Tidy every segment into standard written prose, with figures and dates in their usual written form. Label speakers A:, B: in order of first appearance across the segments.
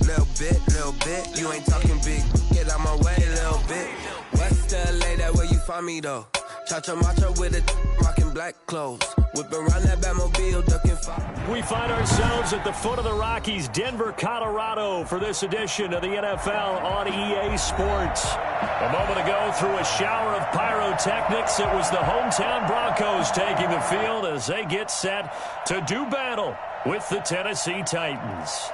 A: little bit. You ain't talking big, get out my way, little bit. West LA, that where you find me though. Cha-cha matcha with a rockin' black clothes. Whip around that Batmobile, ducking fire.
B: We find ourselves at the foot of the Rockies, Denver, Colorado, for this edition of the NFL on EA Sports. A moment ago, through a shower of pyrotechnics, it was the hometown Broncos taking the field as they get set to do battle with the Tennessee Titans.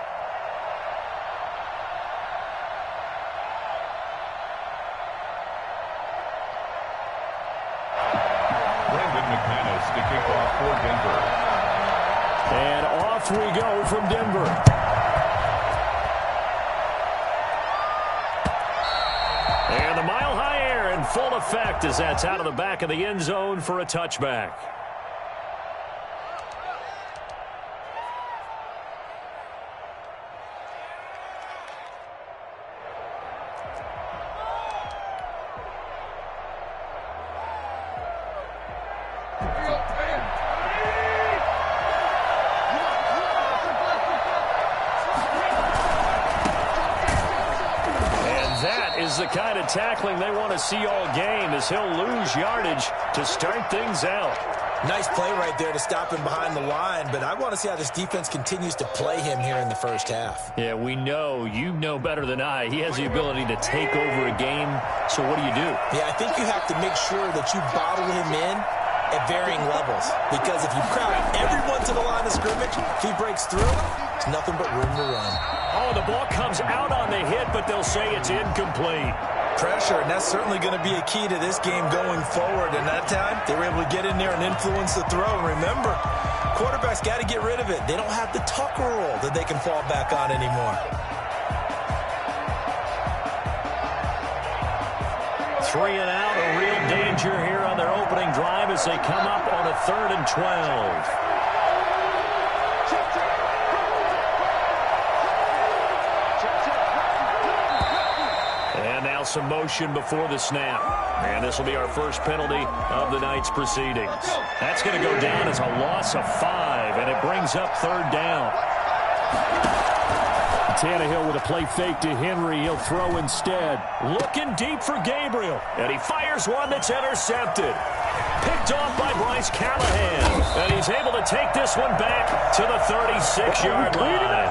C: To kick off for Denver.
B: And off we go from Denver. And the mile-high air in full effect as that's out of the back of the end zone for a touchback. The kind of tackling they want to see all game as he'll lose yardage to start things out.
D: Nice play right there to stop him behind the line, but I want to see how this defense continues to play him here in the first half.
B: Yeah, we know. You know better than I. He has the ability to take over a game, so what do you do?
D: Yeah, I think you have to make sure that you bottle him in at varying levels, because if you crowd everyone to the line of scrimmage, if he breaks through, there's nothing but room to run.
B: Oh, the ball comes out on the hit, but they'll say it's incomplete.
D: Pressure, and that's certainly going to be a key to this game going forward. And that time, they were able to get in there and influence the throw. And remember, quarterbacks got to get rid of it. They don't have the Tucker rule that they can fall back on anymore.
B: 3 and out, a real danger here on their opening drive as they come up on a 3rd and 12. Some motion before the snap. And this will be our first penalty of the night's proceedings. That's going to go down as a loss of 5, and it brings up 3rd down. Tannehill with a play fake to Henry. He'll throw instead. Looking deep for Gabriel. And he fires one that's intercepted. Picked off by Bryce Callahan. And he's able to take this one back to the 36-yard line.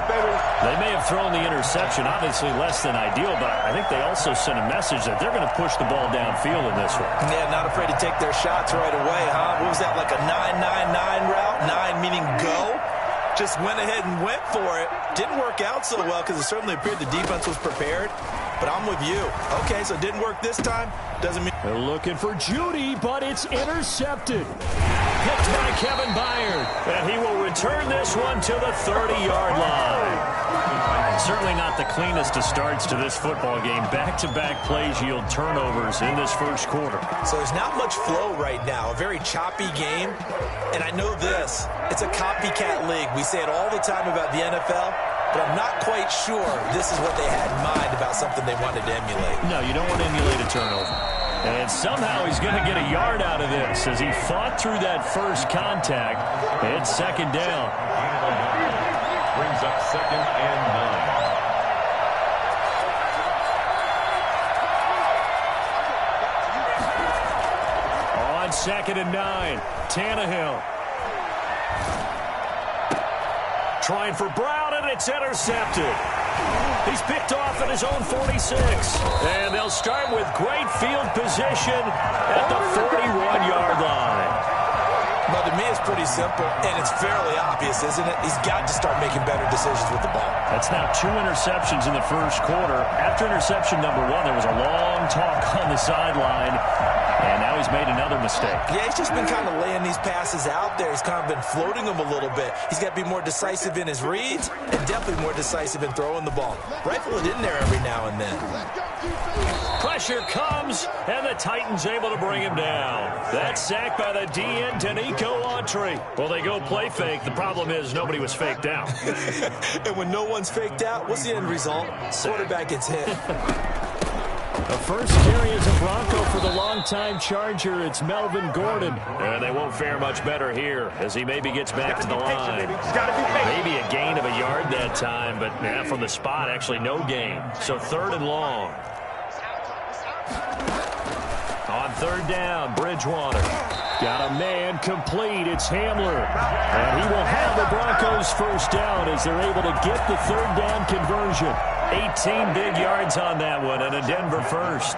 B: They may have thrown the interception, obviously less than ideal, but I think they also sent a message that they're going to push the ball downfield in this one.
D: Yeah, not afraid to take their shots right away, huh? What was that, like a 9-9-9 route? 9 meaning go? Just went ahead and went for it. Didn't work out so well because it certainly appeared the defense was prepared. But I'm with you. Okay, so it didn't work this time. Doesn't mean...
B: They're looking for Judy, but it's intercepted. Picked by Kevin Byard. And he will return this one to the 30-yard line. Certainly not the cleanest of starts to this football game. Back-to-back plays yield turnovers in this first quarter.
D: So there's not much flow right now. A very choppy game. And I know this. It's a copycat league. We say it all the time about the NFL. But I'm not quite sure this is what they had in mind about something they wanted to emulate.
B: No, you don't want to emulate a turnover. And somehow he's going to get a yard out of this as he fought through that first contact. It's 2nd down.
C: Brings up 2nd and 9.
B: On 2nd and 9, Tannehill. Trying for Brown, and it's intercepted. He's picked off at his own 46. And they'll start with great field position at the 41-yard line.
D: Well, to me, it's pretty simple, and it's fairly obvious, isn't it? He's got to start making better decisions with the ball.
B: That's now 2 interceptions in the first quarter. After interception number 1, there was a long talk on the sideline, and now he's made another mistake.
D: Yeah, he's just been kind of laying these passes out there. He's kind of been floating them a little bit. He's got to be more decisive in his reads and definitely more decisive in throwing the ball. Rifle it in there every now and then.
B: Pressure comes, and the Titans able to bring him down. That's sacked by the DN, Danico Autry. Well, they go play fake. The problem is nobody was faked out.
D: And when no one's faked out, what's the end result? Quarterback gets hit.
B: The first carry is a Bronco for the longtime Charger. It's Melvin Gordon. And they won't fare much better here as he maybe gets back to the line. Maybe a gain of a yard that time, but from the spot, actually no gain. So 3rd and long. On 3rd down, Bridgewater. Got a man complete. It's Hamler. And he will have the Broncos first down as they're able to get the 3rd down conversion. 18 big yards on that one and a Denver first.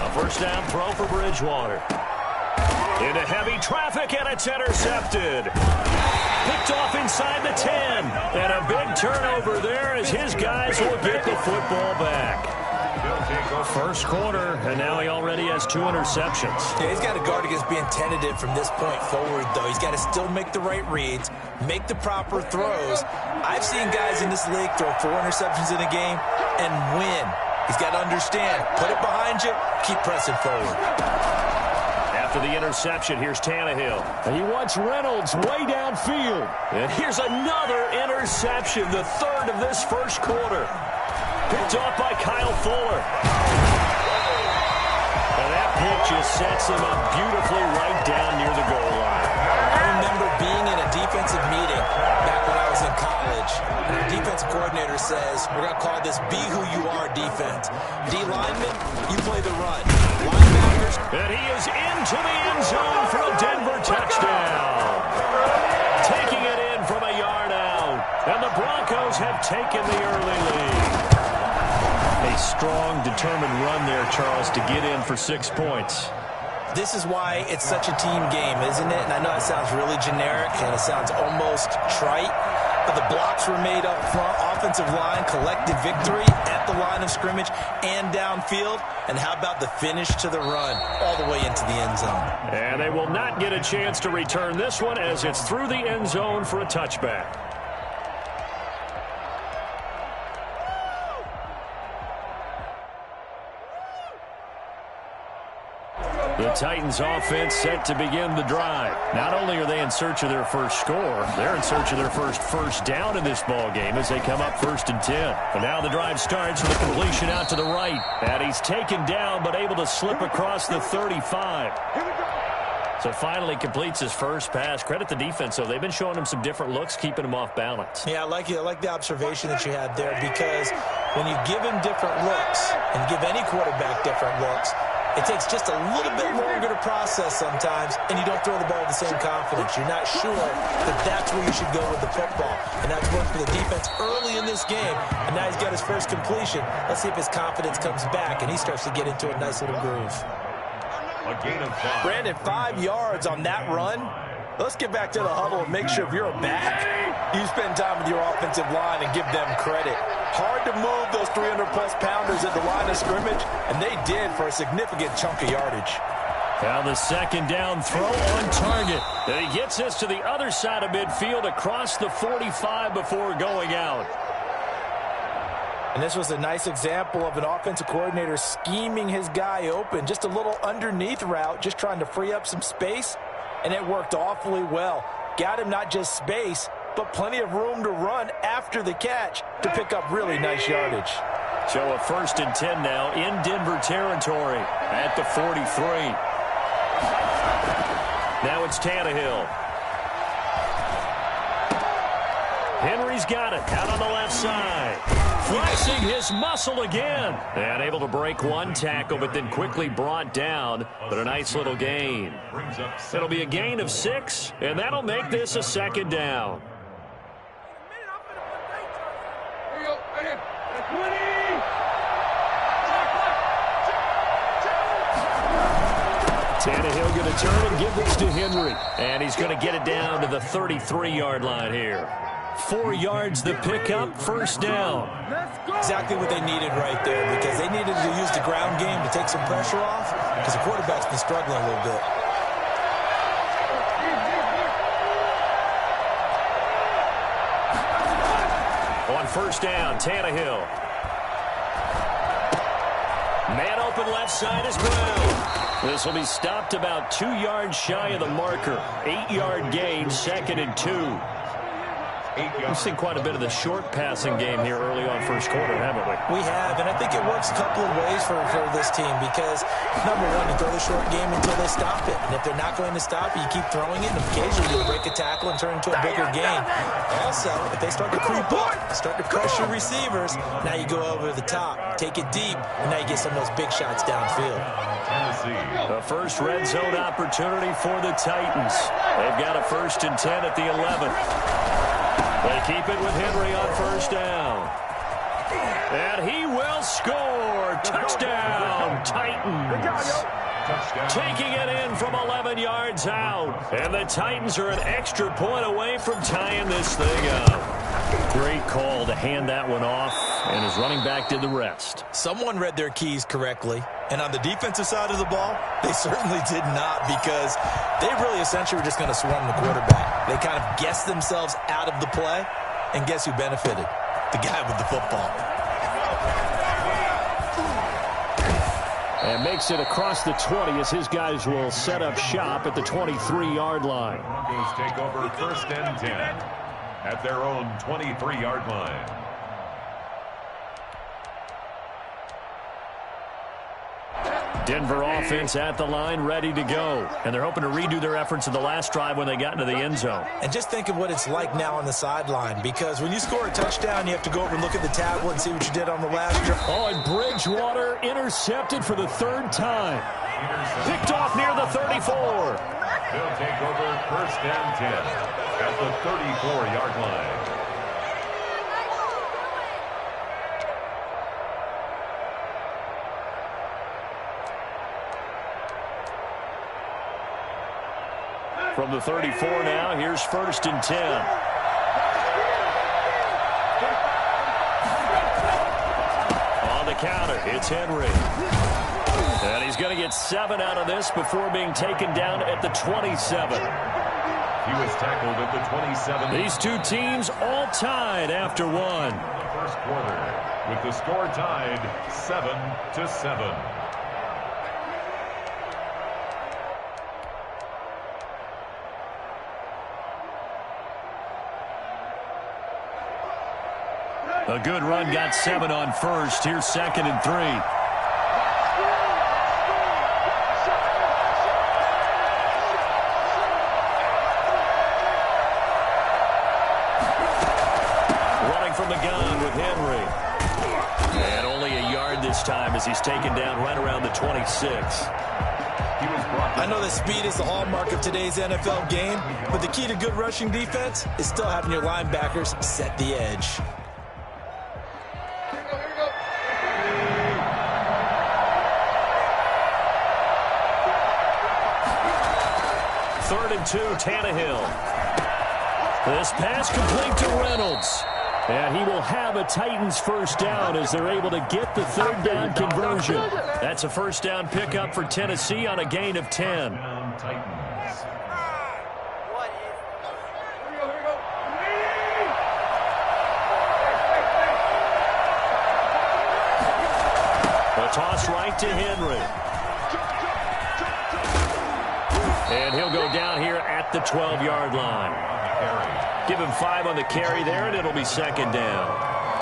B: A first down throw for Bridgewater. Into heavy traffic, and it's intercepted. Picked off inside the 10. And a big turnover there as his guys will get the football back. First quarter, and now he already has 2 interceptions.
D: Yeah, he's got to guard against being tentative from this point forward, though. He's got to still make the right reads, make the proper throws. I've seen guys in this league throw 4 interceptions in a game and win. He's got to understand, put it behind you, keep pressing forward.
B: After the interception, here's Tannehill. And he wants Reynolds way downfield. And here's another interception, the 3rd of this first quarter. Picked off by Kyle Fuller. And that pitch just sets him up beautifully right down near the goal line.
D: I remember being in a defensive meeting back when I was in college. And our defensive coordinator says, we're going to call this Be Who You Are defense. D lineman, you play the run. Linebackers.
B: And he is into the end zone for a Denver touchdown. Taking it in from a yard out. And the Broncos have taken the early lead. A strong, determined run there, Charles, to get in for 6 points.
D: This is why it's such a team game, isn't it? And I know it sounds really generic and it sounds almost trite, but the blocks were made up front, offensive line, collected victory at the line of scrimmage and downfield. And how about the finish to the run all the way into the end zone?
B: And they will not get a chance to return this one as it's through the end zone for a touchback. The Titans offense set to begin the drive. Not only are they in search of their first score, they're in search of their first down in this ball game as they come up 1st and 10. And now the drive starts with a completion out to the right. And he's taken down but able to slip across the 35. So finally completes his first pass. Credit the defense, though. They've been showing him some different looks, keeping him off balance.
D: Yeah, I like the observation that you had there, because when you give him different looks and give any quarterback different looks, it takes just a little bit longer to process sometimes, and you don't throw the ball with the same confidence. You're not sure that that's where you should go with the football. And that's worked for the defense early in this game. And now he's got his first completion. Let's see if his confidence comes back, and he starts to get into a nice little groove.
C: A gain of 5.
D: Brandon, 5 yards on that run. Let's get back to the huddle and make sure if you're a back, you spend time with your offensive line and give them credit. Hard to move those 300-plus pounders at the line of scrimmage, and they did for a significant chunk of yardage.
B: Now the 2nd down throw on target. And he gets us to the other side of midfield across the 45 before going out.
D: And this was a nice example of an offensive coordinator scheming his guy open. Just a little underneath route, just trying to free up some space. And it worked awfully well. Got him not just space, but plenty of room to run after the catch to pick up really nice yardage.
B: So a 1st and 10 now in Denver territory at the 43. Now it's Tannehill. Henry's got it out on the left side. Flexing his muscle again. And able to break one tackle, but then quickly brought down. But a nice little gain. It'll be a gain of 6, and that'll make this a 2nd down. Tannehill going to turn and give this to Henry. And he's going to get it down to the 33-yard line here. 4 yards the pickup, 1st down.
D: Exactly what they needed right there, because they needed to use the ground game to take some pressure off, because the quarterback's been struggling a little bit.
B: On 1st down, Tannehill. Man open left side is Brown. This will be stopped about 2 yards shy of the marker. 8-yard gain, 2nd and 2. We've seen quite a bit of the short passing game here early on first quarter, haven't we?
D: We have, and I think it works a couple of ways for this team because, number one, you throw the short game until they stop it. And if they're not going to stop it, you keep throwing it, and occasionally you'll break a tackle and turn into a bigger gain. Also, if they start to creep up, start to pressure receivers, now you go over the top, take it deep, and now you get some of those big shots downfield.
B: The first red zone opportunity for the Titans. They've got a 1st and 10 at the 11. They keep it with Henry on first down. And he will score. Touchdown, Titans. Taking it in from 11 yards out. And the Titans are an extra point away from tying this thing up. Great call to hand that one off, and his running back did the rest.
D: Someone read their keys correctly, and on the defensive side of the ball, they certainly did not because they really essentially were just going to swarm the quarterback. They kind of guessed themselves out of the play, and guess who benefited? The guy with the football.
B: And makes it across the 20 as his guys will set up shop at the 23-yard line.
C: Broncos take over 1st and 10 at their own 23-yard line.
B: Denver offense at the line, ready to go. And they're hoping to redo their efforts in the last drive when they got into the end zone.
D: And just think of what it's like now on the sideline, because when you score a touchdown, you have to go over and look at the tablet and see what you did on the last drive.
B: Oh, and Bridgewater intercepted for the 3rd time. Picked off near the 34.
C: They'll take over 1st and 10 at the 34-yard line.
B: From the 34 now, here's 1st and 10. On the counter, it's Henry. And he's going to get 7 out of this before being taken down at the 27.
C: He was tackled at the 27.
B: These two teams all tied after one.
C: First quarter with the score tied 7-7.
B: A good run got 7 on first. Here's 2nd and 3. Running from the gun with Henry. And only a yard this time as he's taken down right around the 26.
D: I know that speed is the hallmark of today's NFL game, but the key to good rushing defense is still having your linebackers set the edge.
B: 3rd and 2, Tannehill. This pass complete to Reynolds. And he will have a Titans 1st down as they're able to get the 3rd down conversion. That's a 1st down pickup for Tennessee on a gain of 10. A toss right to Henry. And he'll go down here at the 12-yard line. Give him 5 on the carry there, and it'll be 2nd down.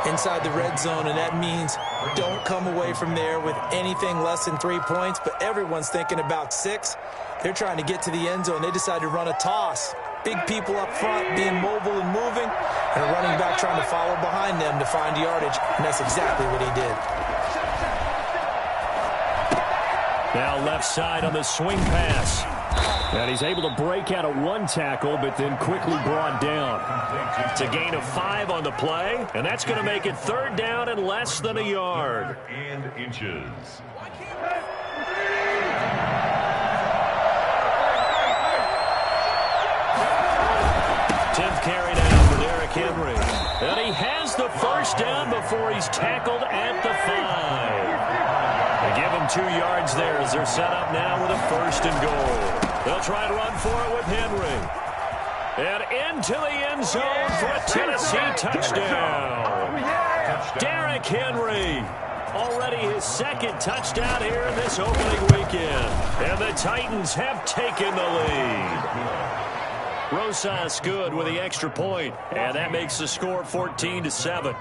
D: Inside the red zone, and that means don't come away from there with anything less than 3 points, but everyone's thinking about 6. They're trying to get to the end zone. They decide to run a toss. Big people up front being mobile and moving, and a running back trying to follow behind them to find yardage, and that's exactly what he did.
B: Now left side on the swing pass. And he's able to break out of 1 tackle, but then quickly brought down. It's a gain of 5 on the play, and that's going to make it 3rd down and less than a yard.
C: And inches.
B: 10th carry down for Derrick Henry. And he has the 1st down before he's tackled at the 5. They give him 2 yards there as they're set up now with a 1st and goal. They'll try to run for it with Henry. And into the end zone for a Tennessee touchdown. Derrick Henry. Already his 2nd touchdown here in this opening weekend. And the Titans have taken the lead. Rosas good with the extra point, and that makes the score 14-7.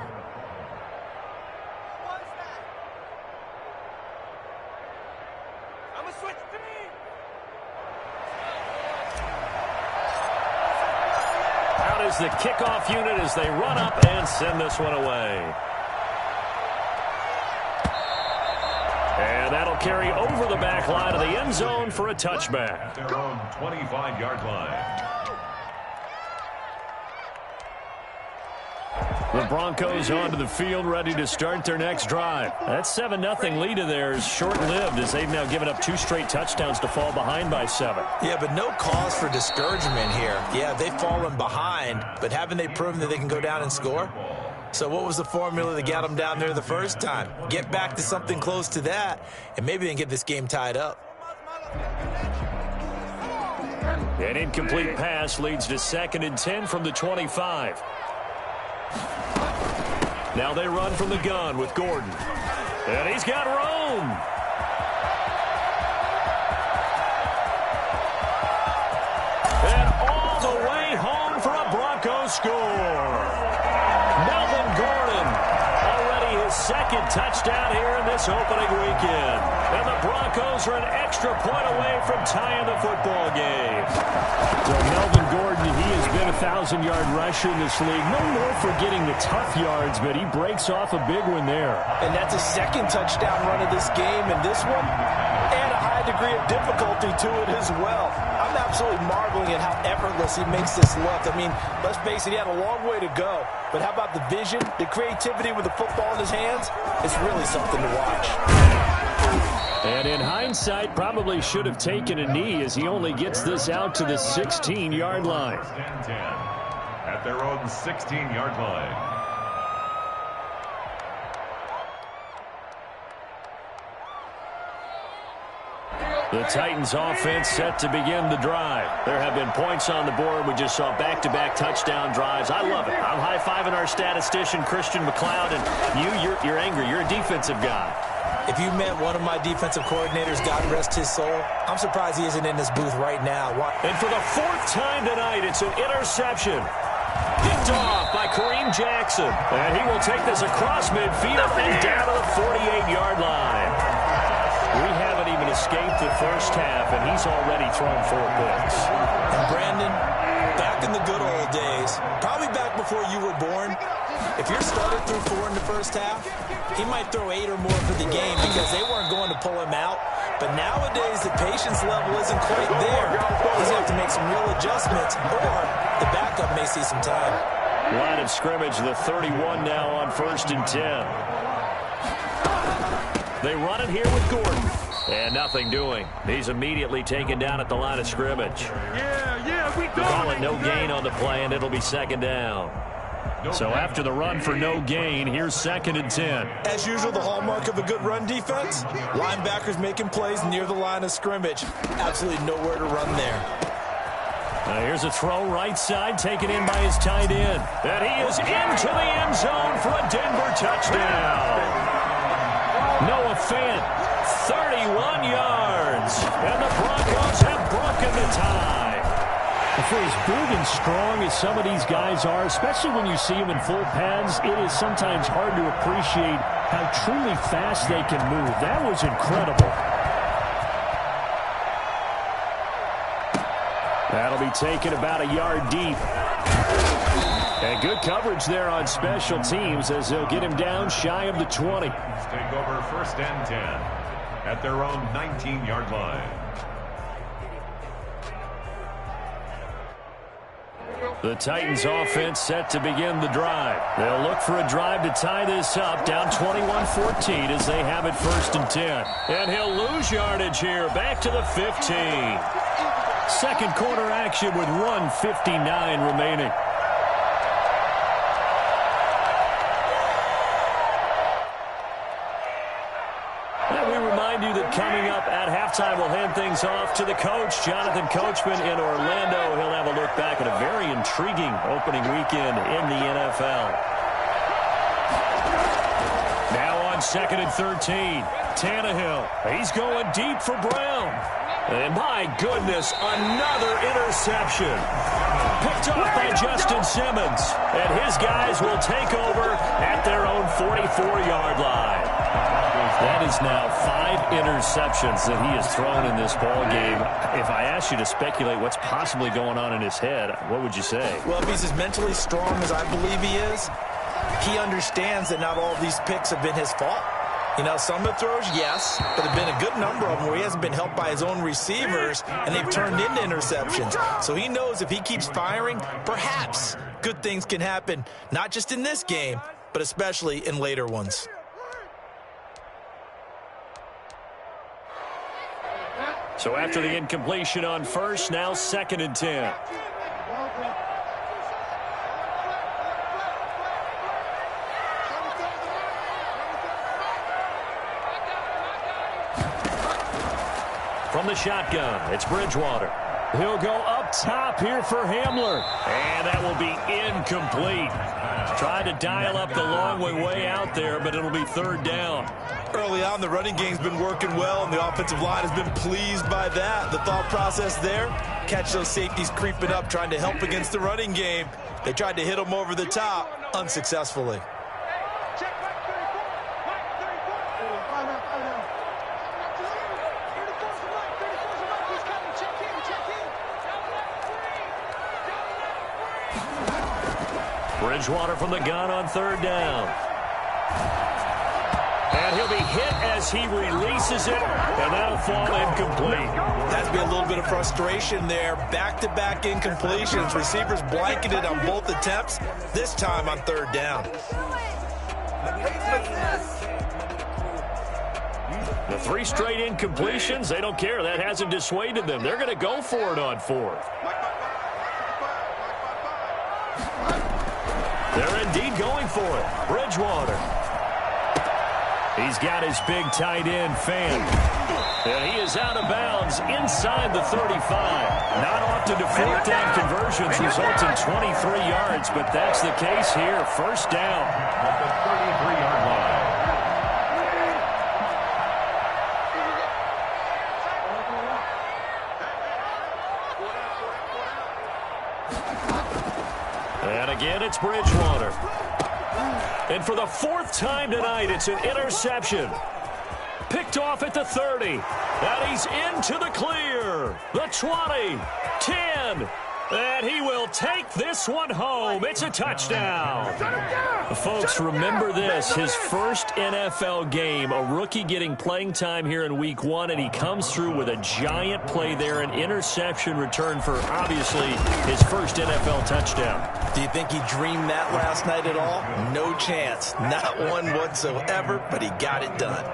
B: Out is the kickoff unit as they run up and send this one away. And that'll carry over the back line of the end zone for a touchback.
C: At their own 25-yard line.
B: The Broncos onto the field, ready to start their next drive. That 7-0 lead of theirs short-lived as they've now given up 2 straight touchdowns to fall behind by 7.
D: Yeah, but no cause for discouragement here. Yeah, they've fallen behind, but haven't they proven that they can go down and score? So what was the formula that got them down there the first time? Get back to something close to that, and maybe they can get this game tied up.
B: An incomplete pass leads to 2nd and 10 from the 25. Now they run from the gun with Gordon. And he's got Rome. And all the way home for a Broncos score. Melvin Gordon, already his 2nd touchdown here in this opening weekend. And the Broncos are an extra point away from tying the football game.
E: So Melvin Gordon, he has been a 1,000-yard rusher in this league. No more for getting the tough yards, but he breaks off a big one there.
D: And that's a 2nd touchdown run of this game, and this one, and a high degree of difficulty to it as well. I'm absolutely marveling at how effortless he makes this look. I mean, let's face it, he had a long way to go. But how about the vision, the creativity with the football in his hands? It's really something to watch.
E: And in hindsight, probably should have taken a knee as he only gets this out to the 16-yard line.
C: 10 at their own 16-yard line.
B: The Titans offense set to begin the drive. There have been points on the board. We just saw back-to-back touchdown drives. I love it. I'm high-fiving our statistician, Christian McLeod, and you're angry. You're a defensive guy.
D: If you met one of my defensive coordinators, God rest his soul, I'm surprised he isn't in this booth right now.
B: And for the 4th time tonight, it's an interception. Picked off by Kareem Jackson. And he will take this across midfield and down to the 48-yard line. We haven't even escaped the first half, and he's already thrown 4 picks.
D: And Brandon, back in the good old days, probably back before you were born, if your starter threw 4 in the first half, he might throw 8 or more for the game because they weren't going to pull him out. But nowadays, the patience level isn't quite there. He's going to have to make some real adjustments, or the backup may see some time.
B: Line of scrimmage, the 31 now on 1st and 10. They run it here with Gordon. And nothing doing. He's immediately taken down at the line of scrimmage.
C: We
B: call it no gain on the play, and it'll be 2nd down. So after the run for no gain, here's 2nd and 10.
D: As usual, the hallmark of a good run defense, linebackers making plays near the line of scrimmage. Absolutely nowhere to run there.
B: Here's a throw right side, taken in by his tight end. And he is into the end zone for a Denver touchdown. Noah Fant, 31 yards. And the Broncos have broken the tie.
E: For as big and strong as some of these guys are, especially when you see them in full pads, it is sometimes hard to appreciate how truly fast they can move. That was incredible.
B: That'll be taken about a yard deep. And good coverage there on special teams as they'll get him down shy of the 20.
C: Take over 1st and 10 at their own 19-yard line.
B: The Titans offense set to begin the drive. They'll look for a drive to tie this up, down 21-14 as they have it 1st and 10. And he'll lose yardage here, back to the 15. 2nd quarter action with 1:59 remaining. And we remind you that coming up at halftime, we'll hand things off to the coach, Jonathan Coachman in Orlando. He'll have a look back at a very intriguing opening weekend in the NFL. Now on 2nd and 13, Tannehill. He's going deep for Brown. And my goodness, another interception. Picked off by Justin Simmons. And his guys will take over at their own 44-yard line. That is now 5 interceptions that he has thrown in this ball game. If I asked you to speculate what's possibly going on in his head, what would you say?
D: Well, if he's as mentally strong as I believe he is, he understands that not all of these picks have been his fault. You know, some of the throws, yes, but there have been a good number of them where he hasn't been helped by his own receivers, and they've turned into interceptions. So he knows if he keeps firing, perhaps good things can happen, not just in this game, but especially in later ones.
B: So after the incompletion on first, now 2nd and 10. From the shotgun, it's Bridgewater. He'll go up top here for Hamler. And that will be incomplete. Tried to dial up the long way out there, but it'll be 3rd down.
D: Early on, the running game's been working well, and the offensive line has been pleased by that. The thought process there, catch those safeties creeping up, trying to help against the running game. They tried to hit them over the top, unsuccessfully.
B: Bridgewater from the gun on 3rd down. And he'll be hit as he releases it, and that'll fall incomplete.
D: Has to be a little bit of frustration there. Back-to-back incompletions. Receivers blanketed on both attempts, this time on 3rd down.
B: The 3 straight incompletions, they don't care. That hasn't dissuaded them. They're going to go for it on 4th. They're indeed going for it. Bridgewater. He's got his big tight end, Fan. And he is out of bounds inside the 35. Not often do 4th down conversions result in 23 yards, but that's the case here. 1st down.
C: At the 33-yard line.
B: And again, it's Bridgewater. And for the 4th time tonight, it's an interception. Picked off at the 30. And he's into the clear. The 20, 10. And he will take this one home. It's a touchdown. Folks, remember this. His first NFL game, a rookie getting playing time here in week 1, and he comes through with a giant play there, an interception return for, obviously, his first NFL touchdown.
D: Do you think he dreamed that last night at all? No chance. Not one whatsoever, but he got it done.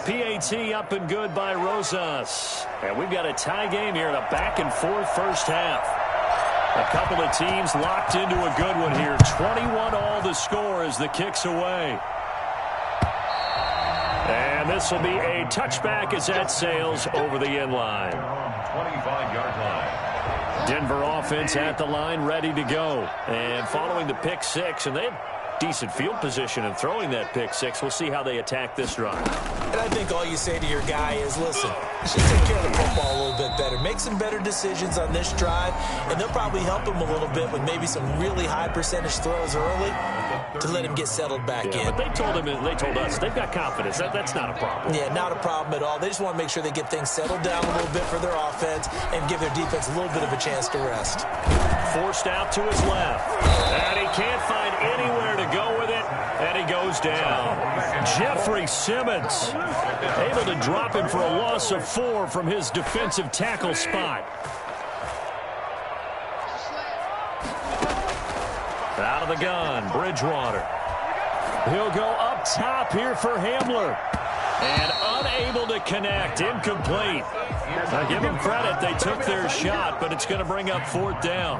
B: PAT up and good by Rosas. And we've got a tie game here in a back-and-forth first half. A couple of teams locked into a good one here. 21-all the score as the kick's away. And this will be a touchback as that sails over the end line.
C: 25-yard line.
B: Denver offense at the line, ready to go. And following the pick 6, and they have decent field position and throwing that pick 6. We'll see how they attack this drive.
D: And I think all you say to your guy is, listen, just take care of the football a little bit better. Make some better decisions on this drive, and they'll probably help him a little bit with maybe some really high percentage throws early to let him get settled back in.
B: But they told us they've got confidence. That's not a problem.
D: Yeah, not a problem at all. They just want to make sure they get things settled down a little bit for their offense and give their defense a little bit of a chance to rest.
B: Forced out to his left. And he can't find anywhere to go with it. And he goes down. Jeffrey Simmons able to drop him for a loss of 4 from his defensive tackle spot. Out of the gun, Bridgewater. He'll go up top here for Hamler. And unable to connect, incomplete. I give them credit, they took their shot, but it's going to bring up 4th down.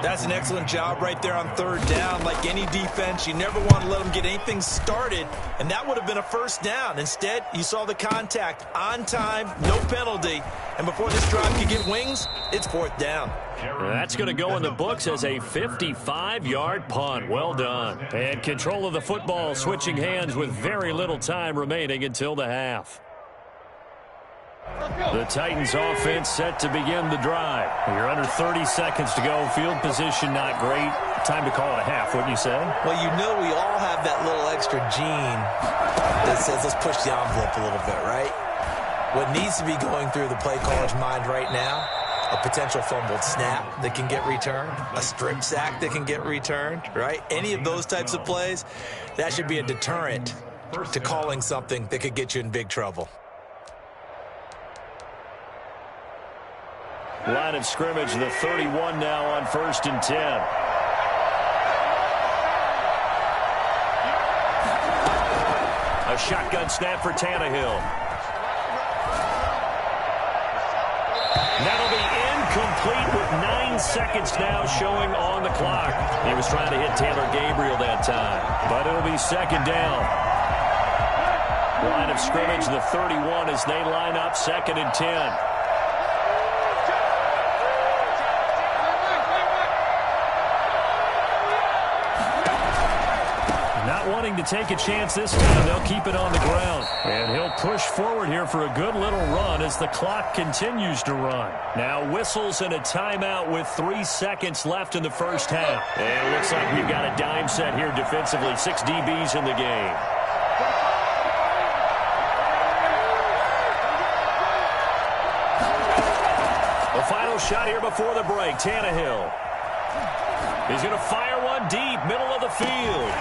D: That's an excellent job right there on 3rd down. Like any defense, you never want to let them get anything started, and that would have been a 1st down. Instead, you saw the contact on time, no penalty, and before this drive could get wings, it's 4th down.
B: That's going to go in the books as a 55-yard punt. Well done. And control of the football switching hands with very little time remaining until the half. The Titans offense set to begin the drive. You're under 30 seconds to go. Field position not great. Time to call it a half, wouldn't you say?
D: Well, you know we all have that little extra gene that says let's push the envelope a little bit, right? What needs to be going through the play caller's mind right now, a potential fumbled snap that can get returned, a strip sack that can get returned, right? Any of those types of plays, that should be a deterrent to calling something that could get you in big trouble.
B: Line of scrimmage, the 31 now on 1st and 10. A shotgun snap for Tannehill. That'll be incomplete with 9 seconds now showing on the clock. He was trying to hit Taylor Gabriel that time, but it'll be 2nd down. Line of scrimmage, the 31 as they line up 2nd and 10. Not wanting to take a chance this time, they'll keep it on the ground. And he'll push forward here for a good little run as the clock continues to run. Now whistles and a timeout with 3 seconds left in the first half. And it looks like we've got a dime set here defensively. 6 DBs in the game. The final shot here before the break. Tannehill. He's going to fire one deep, middle of the field.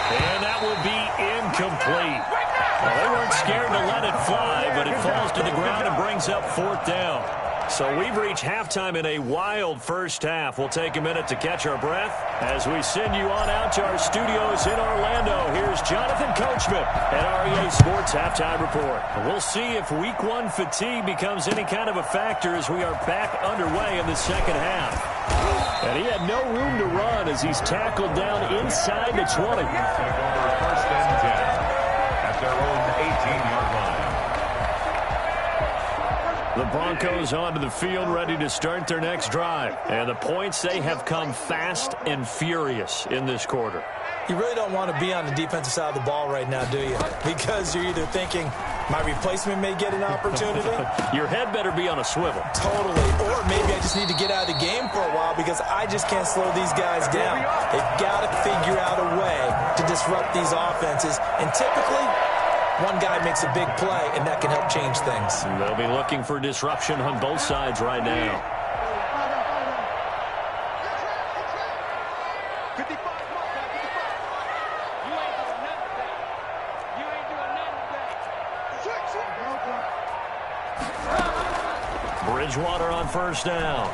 B: And that will be incomplete. Well, they weren't scared to let it fly, but it falls to the ground and brings up 4th down. So we've reached halftime in a wild first half. We'll take a minute to catch our breath as we send you on out to our studios in Orlando. Here's Jonathan Coachman at REA Sports Halftime Report. We'll see if Week 1 fatigue becomes any kind of a factor as we are back underway in the second half. And he had no room to run as he's tackled down inside the 20.
C: First and 10 at their own 18-yard line.
B: The Broncos onto the field ready to start their next drive. And the points, they have come fast and furious in this quarter.
D: You really don't want to be on the defensive side of the ball right now, do you? Because you're either thinking, my replacement may get an opportunity.
B: Your head better be on a swivel.
D: Totally. Or maybe I just need to get out of the game for a while because I just can't slow these guys down. They've got to figure out a way to disrupt these offenses. And typically, one guy makes a big play, and that can help change things.
B: They'll be looking for disruption on both sides right now. Bridgewater on 1st down.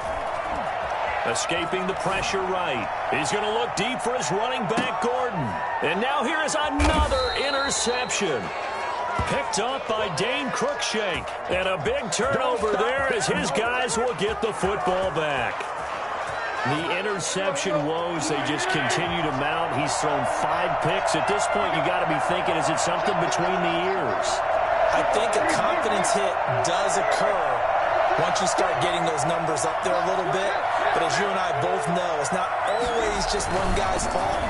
B: Escaping the pressure right. He's going to look deep for his running back, Gordon. And now here is another interception. Picked up by Dane Cruikshank. And a big turnover there as his guys will get the football back. The interception woes, they just continue to mount. He's thrown 5 picks. At this point, you got to be thinking, is it something between the ears?
D: I think a confidence hit does occur once you start getting those numbers up there a little bit. But as you and I both know, it's not always just one guy's fault.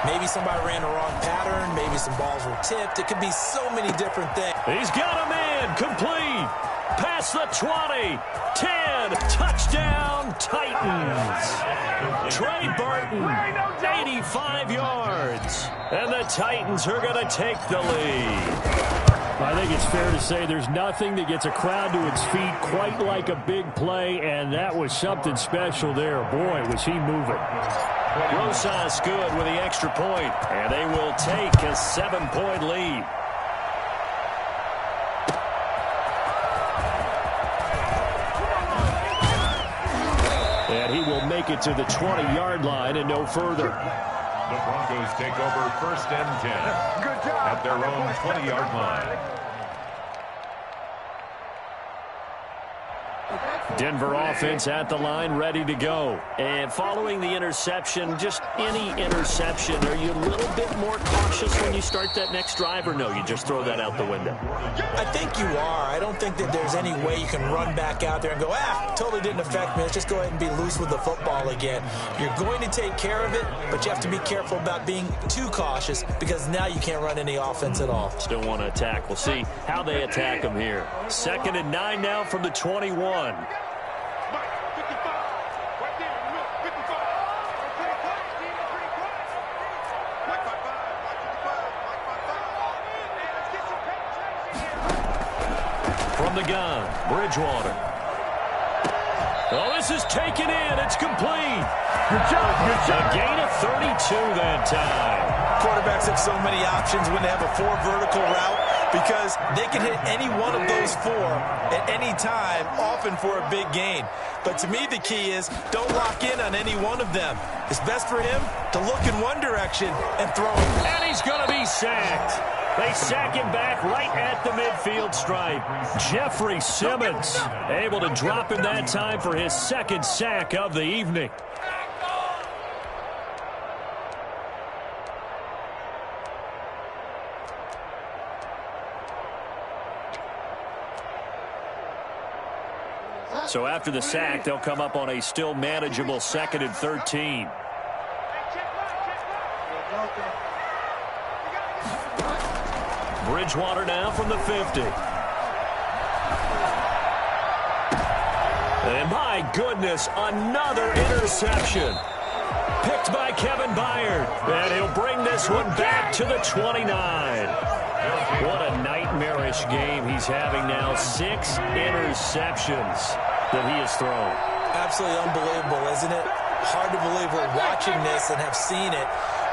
D: Maybe somebody ran the wrong pattern. Maybe some balls were tipped. It could be so many different things.
B: He's got a man complete. Past the 20. 10. Touchdown, Titans. Trey Burton, 85 yards. And the Titans are going to take the lead. I think it's fair to say there's nothing that gets a crowd to its feet quite like a big play, and that was something special there. Boy, was he moving. Rosas good with the extra point, and they will take a 7-point lead. And he will make it to the 20-yard line and no further.
C: The Broncos take over 1st and 10 at their own 20-yard line.
B: Denver offense at the line, ready to go.
E: And following the interception, just any interception, are you a little bit more cautious when you start that next drive, or no, you just throw that out the window?
D: I think you are. I don't think that there's any way you can run back out there and go, totally didn't affect me. Let's just go ahead and be loose with the football again. You're going to take care of it, but you have to be careful about being too cautious because now you can't run any offense at all.
E: Still want to attack. We'll see how they attack them here.
B: 2nd and 9 now from the 21. From the gun, Bridgewater. Oh, this is taken in. It's complete. Good job. Good job. A gain of 32 that time.
D: Quarterbacks have so many options when they have a 4 vertical route because they can hit any one of those 4 at any time, often for a big gain. But to me, the key is don't lock in on any one of them. It's best for him to look in one direction and throw it.
B: And he's going to be sacked. They sack him back right at the midfield stripe. Jeffrey Simmons able to drop him that time for his 2nd sack of the evening. So after the sack, they'll come up on a still manageable 2nd and 13. Bridgewater now from the 50. And my goodness, another interception. Picked by Kevin Byard. And he'll bring this one back to the 29. What a nightmarish game he's having now. 6 interceptions that he has thrown.
D: Absolutely unbelievable, isn't it? Hard to believe we're watching this and have seen it,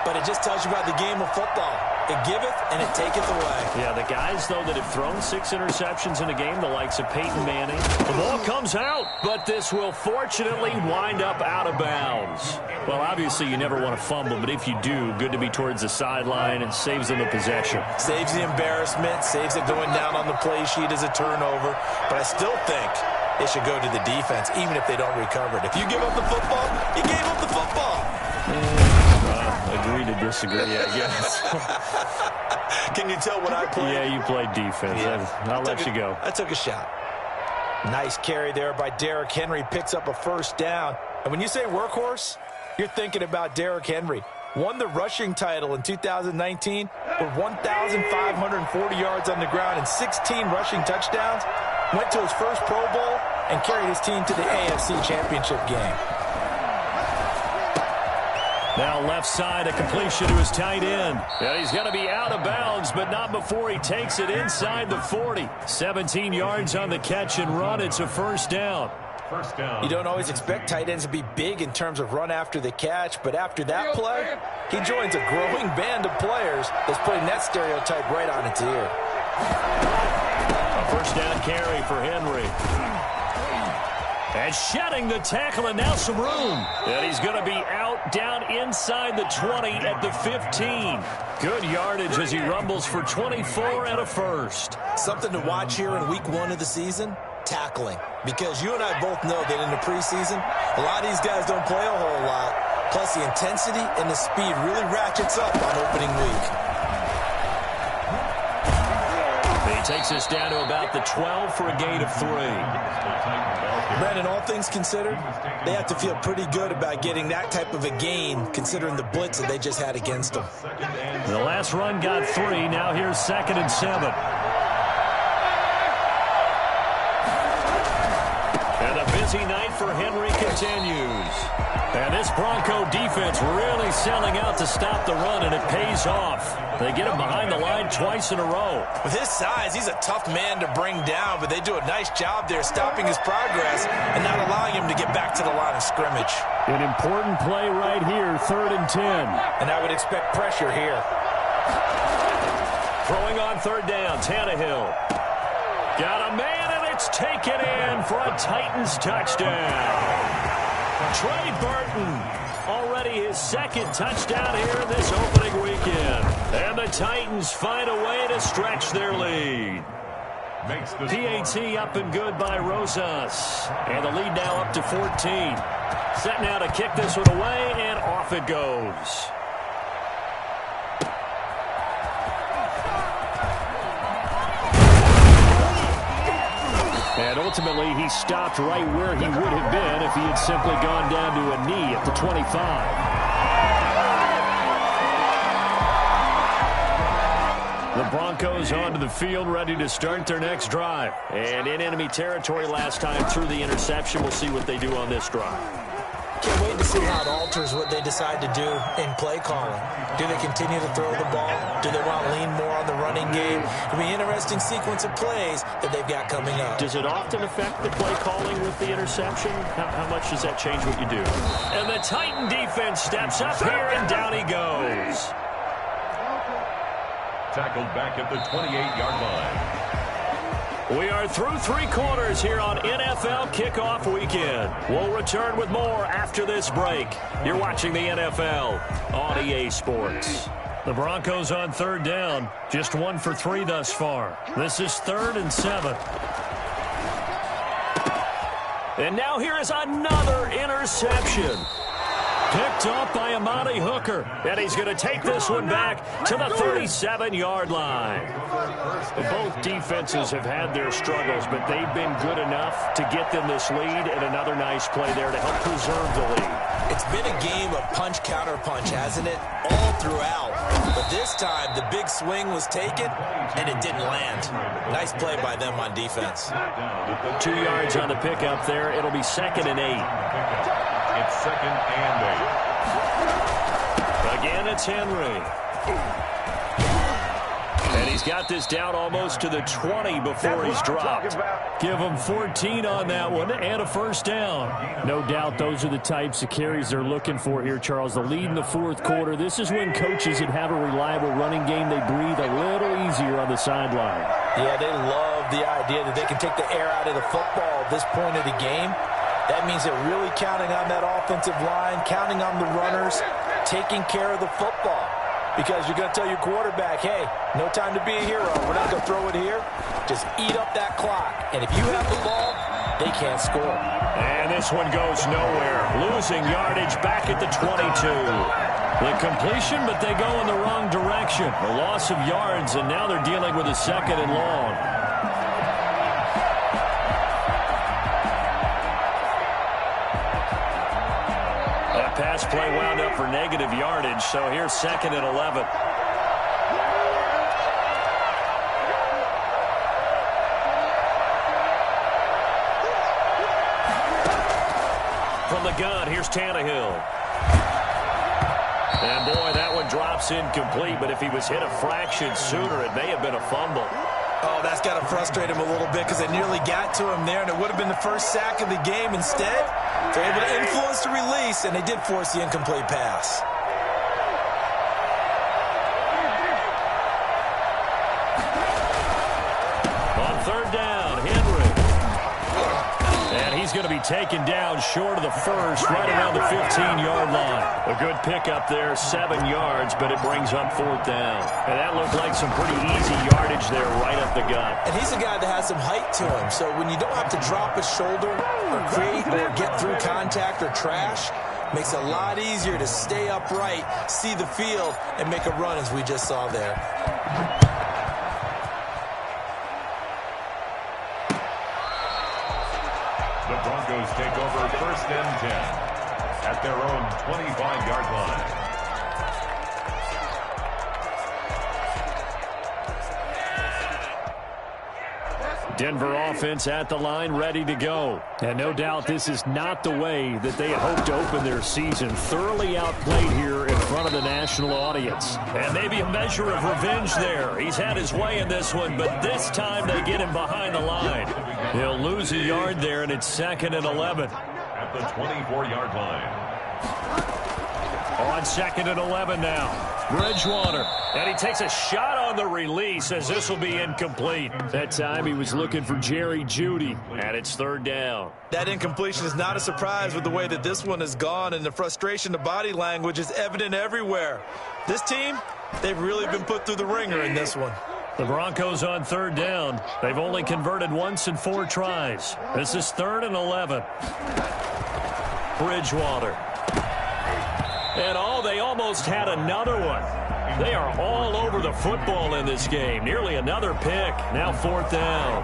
D: but it just tells you about the game of football. It giveth and it taketh away.
B: Yeah, the guys, though, that have thrown 6 interceptions in a game, the likes of Peyton Manning. The ball comes out, but this will fortunately wind up out of bounds. Well, obviously, you never want to fumble, but if you do, good to be towards the sideline and saves them the possession.
D: Saves the embarrassment, saves it going down on the play sheet as a turnover, but I still think it should go to the defense, even if they don't recover it. If you give up the football, you gave up the football.
B: Agree to disagree, I guess.
D: Can you tell what I played?
B: Yeah, you played defense. Yeah. I'll let you go.
D: I took a shot. Nice carry there by Derrick Henry. Picks up a 1st down. And when you say workhorse, you're thinking about Derrick Henry. Won the rushing title in 2019 with 1,540 yards on the ground and 16 rushing touchdowns. Went to his first Pro Bowl and carried his team to the AFC Championship game.
B: Now left side, a completion to his tight end. And he's going to be out of bounds, but not before he takes it inside the 40. 17 yards on the catch and run. It's a 1st down.
C: First down.
D: You don't always expect tight ends to be big in terms of run after the catch, but after that play, he joins a growing band of players that's putting that stereotype right on its ear.
B: A 1st down carry for Henry. And shedding the tackle, and now some room. And he's going to be out down inside the 20 at the 15. Good yardage as he rumbles for 24 and a 1st.
D: Something to watch here in week 1 of the season, tackling. Because you and I both know that in the preseason, a lot of these guys don't play a whole lot. Plus the intensity and the speed really ratchets up on opening week.
B: He takes us down to about the 12 for a gain of 3.
D: Brandon, all things considered, they have to feel pretty good about getting that type of a gain considering the blitz that they just had against them.
B: The last run got 3. Now here's 2nd and 7. And a busy night for Henry continues. And this Bronco defense really selling out to stop the run, and it pays off. They get him behind the line twice in a row.
D: With his size, he's a tough man to bring down, but they do a nice job there stopping his progress and not allowing him to get back to the line of scrimmage.
E: An important play right here, 3rd and 10.
D: And I would expect pressure here.
B: Throwing on 3rd down, Tannehill. Got a man, and it's taken in for a Titans touchdown. Trey Burton, already his 2nd touchdown here in this opening weekend. And the Titans find a way to stretch their lead.
C: makes the
B: PAT up and good by Rosas. And the lead now up to 14. Set now to kick this one away, and off it goes. And ultimately, he stopped right where he would have been if he had simply gone down to a knee at the 25. The Broncos onto the field, ready to start their next drive. And in enemy territory last time through the interception. We'll see what they do on this drive.
D: Can't wait to see how it alters what they decide to do in play calling. Do they continue to throw the ball? Do they want to lean more on the running game? It'll be an interesting sequence of plays that they've got coming up.
B: Does it often affect the play calling with the interception? How much does that change what you do? And the Titan defense steps up here, and down he goes.
C: Tackled back at the 28-yard line.
B: We are through 3 quarters here on NFL Kickoff Weekend. We'll return with more after this break. You're watching the NFL on EA Sports. The Broncos on third down. Just 1 for 3 thus far. This is 3rd and 7. And now here is another interception. Picked off by Amani Hooker. And he's going to take this one back to the 37-yard line. Both defenses have had their struggles, but they've been good enough to get them this lead, and another nice play there to help preserve the lead.
D: It's been a game of punch-counter-punch, hasn't it? All throughout. But this time, the big swing was taken, and it didn't land. Nice play by them on defense.
B: 2 yards on the pickup there. It'll be 2nd and 8.
C: It's 2nd and 8.
B: Again, it's Henry. And he's got this down almost to the 20 before he's dropped. Give him 14 on that one and a first down. No doubt those are the types of carries they're looking for here, Charles. The lead in the 4th quarter. This is when coaches that have a reliable running game, they breathe a little easier on the sideline.
D: Yeah, they love the idea that they can take the air out of the football at this point of the game. That means they're really counting on that offensive line, counting on the runners, taking care of the football. Because you're going to tell your quarterback, hey, no time to be a hero. We're not going to throw it here. Just eat up that clock. And if you have the ball, they can't score.
B: And this one goes nowhere. Losing yardage back at the 22. The completion, but they go in the wrong direction. A loss of yards, and now they're dealing with a 2nd and long. Pass play wound up for negative yardage, so here's 2nd and 11. From the gun, here's Tannehill. And boy, that one drops incomplete, but if he was hit a fraction sooner, it may have been a fumble.
D: Oh, that's got to frustrate him a little bit because they nearly got to him there, and it would have been the first sack of the game. Instead, they're able to influence the release, and they did force the incomplete pass.
B: On 3rd down, Henry. And he's going to be taken down short of the first, right around the 15-yard line. A good pickup there, 7 yards, but it brings up 4th down. And that looked like some pretty easy yardage there right up the gut.
D: And he's a guy that has some height to him, so when you don't have to drop a shoulder or create or get through contact or trash, makes it a lot easier to stay upright, see the field, and make a run as we just saw there.
C: The Broncos take over 1st and 10 at their own 25-yard line.
B: Denver offense at the line, ready to go. And no doubt this is not the way that they had hoped to open their season. Thoroughly outplayed here in front of the national audience. And maybe a measure of revenge there. He's had his way in this one, but this time they get him behind the line. He'll lose a yard there, and it's 2nd and 11.
C: At the 24-yard line.
B: On 2nd and 11 now. Bridgewater. And he takes a shot on the release as this will be incomplete. That time he was looking for Jerry Jeudy, and it's 3rd down.
D: That incompletion is not a surprise with the way that this one has gone, and the frustration, the body language is evident everywhere. This team, they've really been put through the ringer in this one.
B: The Broncos on third down. They've only converted once in 4 tries. This is 3rd and 11. Bridgewater. And they almost had another one. They are all over the football in this game. Nearly another pick. Now 4th down.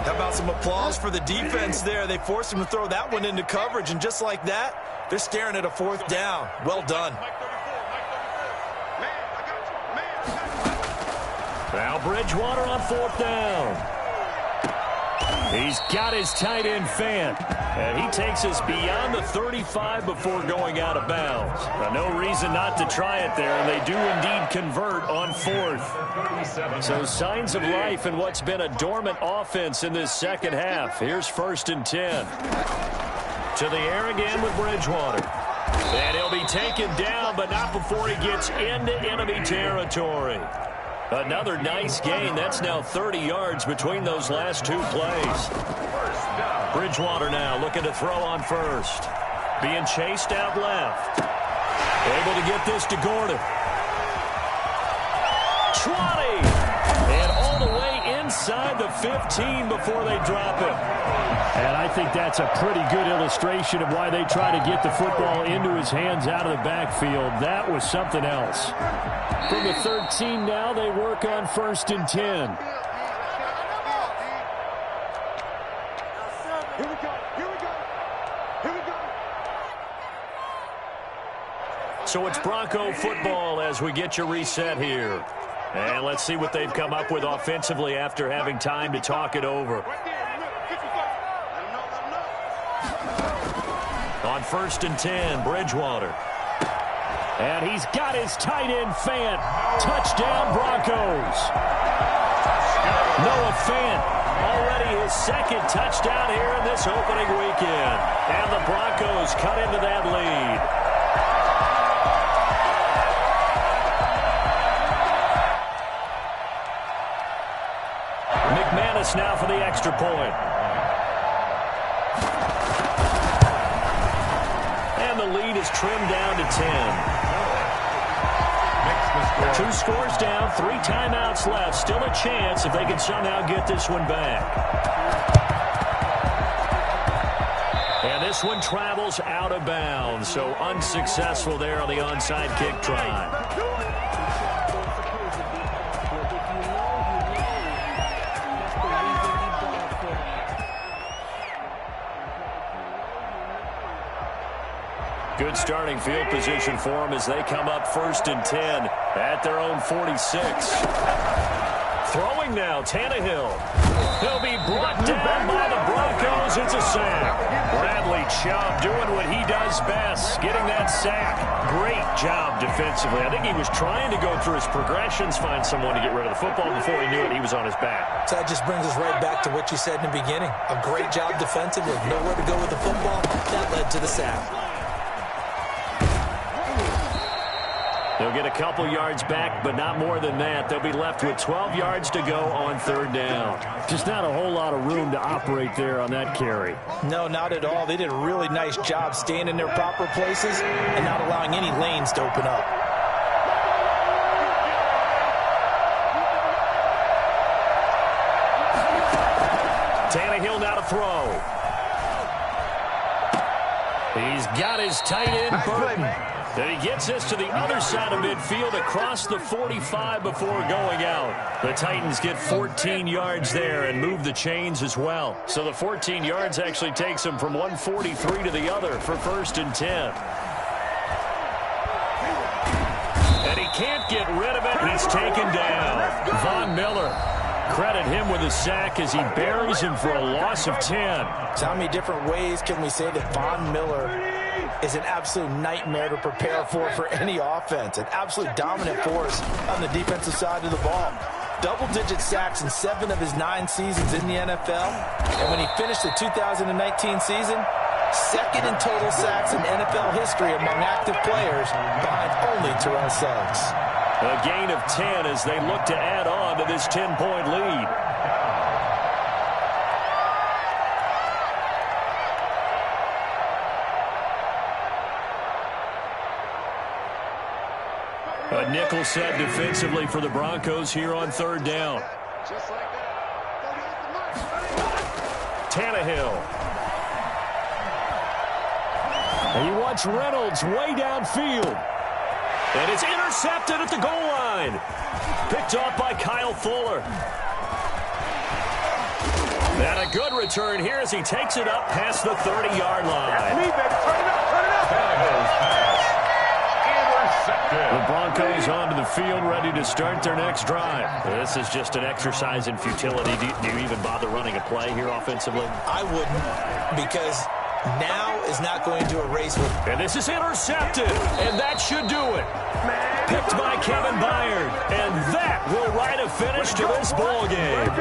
D: How about some applause for the defense there? They forced him to throw that one into coverage, and just like that, they're staring at a 4th down. Well done.
B: Now Bridgewater on 4th down. He's got his tight end Fant, and he takes us beyond the 35 before going out of bounds. No reason not to try it there, and they do indeed convert on 4th. So signs of life in what's been a dormant offense in this second half. Here's 1st and 10. To the air again with Bridgewater. And he'll be taken down, but not before he gets into enemy territory. Another nice gain. That's now 30 yards between those last 2 plays. Bridgewater now looking to throw on 1st. Being chased out left. Able to get this to Gordon. 20! And all the way inside the 15 before they drop it.
E: And I think that's a pretty good illustration of why they try to get the football into his hands out of the backfield. That was something else. From the 13 now, they work on 1st and 10.
B: So it's Bronco football as we get you reset here. And let's see what they've come up with offensively after having time to talk it over. On 1st and 10, Bridgewater.
E: And he's got his tight end Fant. Touchdown Broncos.
B: Noah Fant, already his 2nd touchdown here in this opening weekend. And the Broncos cut into that lead. McManus now for the extra point. And the lead is trimmed down to 10. 2 scores down, 3 timeouts left. Still a chance if they can somehow get this one back. And this one travels out of bounds, so unsuccessful there on the onside kick try. Good starting field position for them as they come up 1st and 10 at their own 46. Throwing now, Tannehill. He'll be brought down by the Broncos. It's a sack. Bradley Chubb doing what he does best, getting that sack. Great job defensively. I think he was trying to go through his progressions, find someone to get rid of the football. Before he knew it, he was on his back.
D: So that just brings us right back to what you said in the beginning. A great job defensively. Nowhere to go with the football. That led to the sack.
B: They'll get a couple yards back, but not more than that. They'll be left with 12 yards to go on 3rd down.
E: Just not a whole lot of room to operate there on that carry.
D: No, not at all. They did a really nice job staying in their proper places and not allowing any lanes to open up.
B: Tannehill now to throw. He's got his tight end, Burton. And he gets us to the other side of midfield across the 45 before going out. The Titans get 14 yards there and move the chains as well. So the 14 yards actually takes them from 143 to the other for 1st and 10. And he can't get rid of it. He's taken down. Von Miller. Credit him with a sack as he buries him for a loss of 10.
D: So how many different ways can we say that Von Miller is an absolute nightmare to prepare for any offense? An absolute dominant force on the defensive side of the ball. Double-digit sacks in 7 of his 9 seasons in the NFL. And when he finished the 2019 season, 2nd in total sacks in NFL history among active players, behind only Terrell Suggs.
B: A gain of 10 as they look to add on to this 10-point lead. A nickel set defensively for the Broncos here on third down. Tannehill. And he wants Reynolds way downfield. And it's intercepted at the goal line. Picked off by Kyle Fuller. And a good return here as he takes it up past the 30-yard line.
C: That's me, baby. Turn it up, turn it up. Tannehill's pass. Intercepted.
B: The Broncos onto the field, ready to start their next drive. This is just an exercise in futility. Do you even bother running a play here offensively?
D: I wouldn't, because now is not going to erase what.
B: And this is intercepted, and that should do it. Picked by Kevin Byard, and that will write a finish to this ball game.